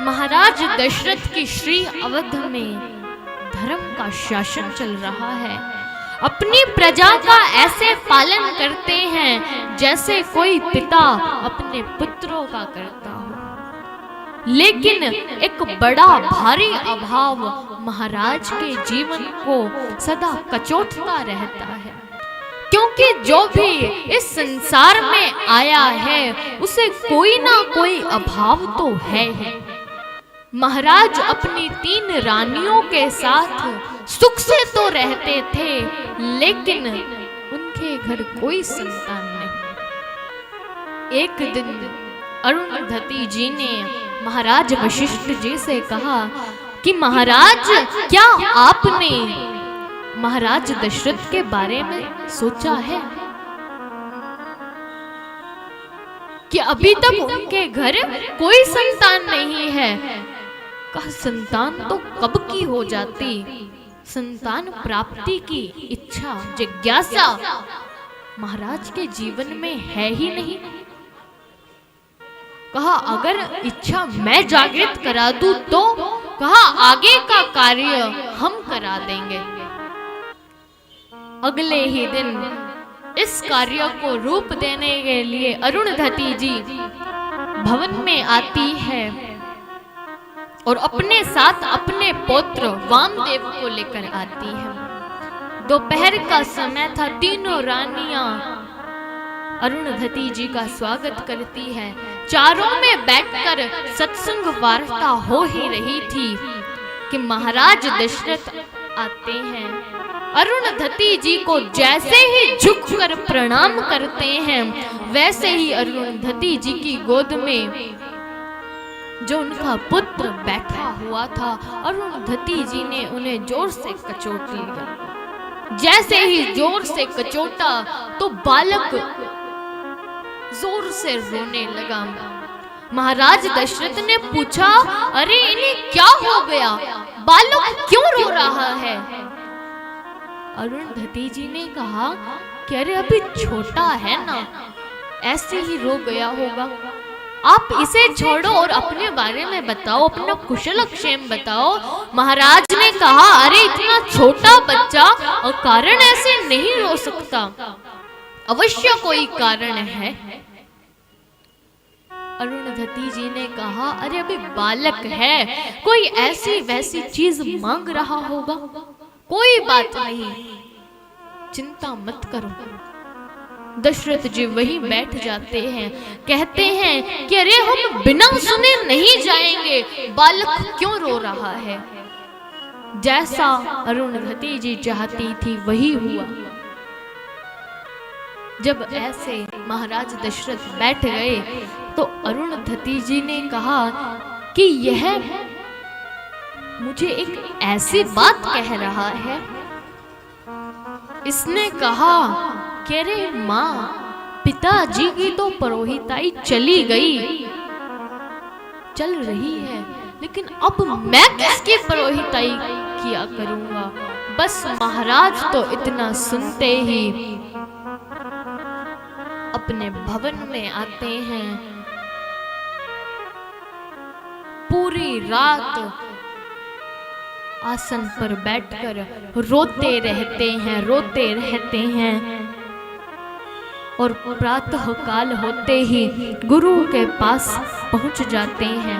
महाराज दशरथ की श्री अवध में धर्म का शासन चल रहा है। अपनी प्रजा का ऐसे पालन करते हैं जैसे कोई पिता अपने पुत्रों का करता हो। लेकिन एक बड़ा भारी अभाव महाराज के जीवन को सदा कचोटता रहता है, क्योंकि जो भी इस संसार में आया है उसे कोई ना कोई अभाव तो है ही। महाराज अपनी 3 रानियों के साथ सुख से तो रहते थे, लेकिन उनके घर कोई संतान नहीं। एक दिन अरुंधति जी ने महाराज वशिष्ठ जी से कहा कि महाराज, क्या आपने महाराज दशरथ के बारे में सोचा है कि अभी तक उनके घर कोई संतान नहीं है? कहा, संतान तो कब की हो जाती, संतान प्राप्ति की इच्छा जिज्ञासा महाराज के जीवन में है ही नहीं। कहा, अगर इच्छा मैं जागृत करा दूं तो? कहा, आगे का कार्य हम करा देंगे। अगले ही दिन इस कार्य को रूप देने के लिए अरुंधति जी भवन में आती है और अपने साथ अपने पौत्र वामदेव को लेकर आती है। दोपहर का समय था। तीनों रानियां अरुंधति जी का स्वागत करती है। चारों में बैठकर सत्संग वार्ता हो ही रही थी कि महाराज दशरथ आते हैं। अरुंधति जी को जैसे ही झुककर प्रणाम करते हैं, वैसे ही अरुंधति जी की गोद में जो उनका पुत्र बैठा हुआ था, अरुंधति जी ने उन्हें जोर से कचोट लिया। जैसे ही जोर से कचोटा तो बालक जोर से रोने लगा। महाराज दशरथ ने पूछा, अरे इन्हें क्या हो गया, बालक क्यों रो रहा है? अरुंधति जी ने कहा कि अरे अभी छोटा है ना, ऐसे ही रो गया होगा। आप इसे छोड़ो और अपने बारे में बताओ, अपना कुशल क्षेम बताओ। महाराज ने कहा, अरे इतना छोटा बच्चा अकारण ऐसे नहीं रो सकता, अवश्य कोई कारण है। अरुंधति जी ने कहा, अरे अभी बालक है, कोई ऐसी वैसी चीज मांग रहा होगा, कोई बात नहीं, चिंता मत करो। दशरथ जी वहीं बैठ जाते हैं, कहते हैं कि अरे हम बिना सुने नहीं जाएंगे, बालक क्यों रो रहा है? जैसा अरुंधति जी चाहती थी वही हुआ। जब ऐसे महाराज दशरथ बैठ गए तो अरुंधति जी ने कहा कि यह मुझे एक ऐसी बात कह रहा है। इसने कहा कि रे माँ, पिताजी की तो पुरोहिताई चली गई, चल रही है, लेकिन अब मैं किसकी पुरोहिताई किया करूंगा? बस महाराज तो इतना सुनते ही अपने भवन में आते हैं। पूरी रात आसन पर बैठकर रोते रहते हैं और प्रातः काल होते ही गुरु के पास पहुंच जाते हैं।